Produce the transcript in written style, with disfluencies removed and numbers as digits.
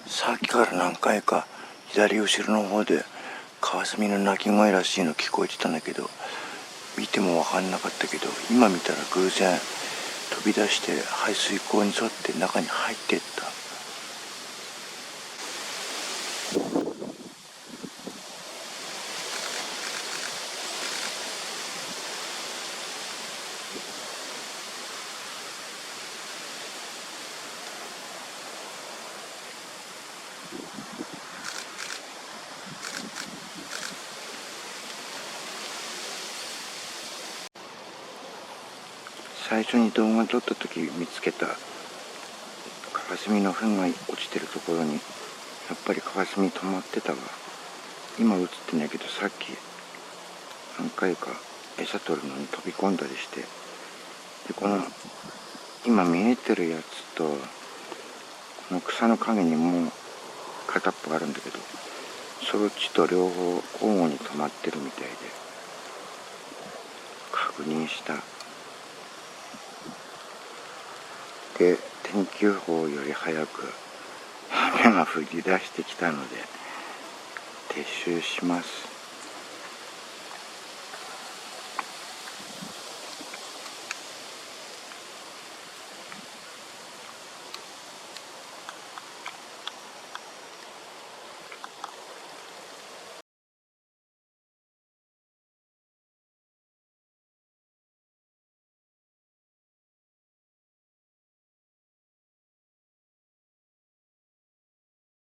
さっきから何回か左後ろの方でカワセミの鳴き声らしいの聞こえてたんだけど、見ても分かんなかったけど、今見たら偶然飛び出して排水溝に沿って中に入ってった。最初に動画撮った時見つけたカワセミの糞が落ちてるところにやっぱりカワセミ止まってたわ。今映ってないけど、さっき何回か餌取るのに飛び込んだりして、でこの今見えてるやつとこの草の陰にもう片っぽあるんだけど、そっちと両方交互に止まってるみたいで確認した。で天気予報より早く雨が降り出してきたので撤収します。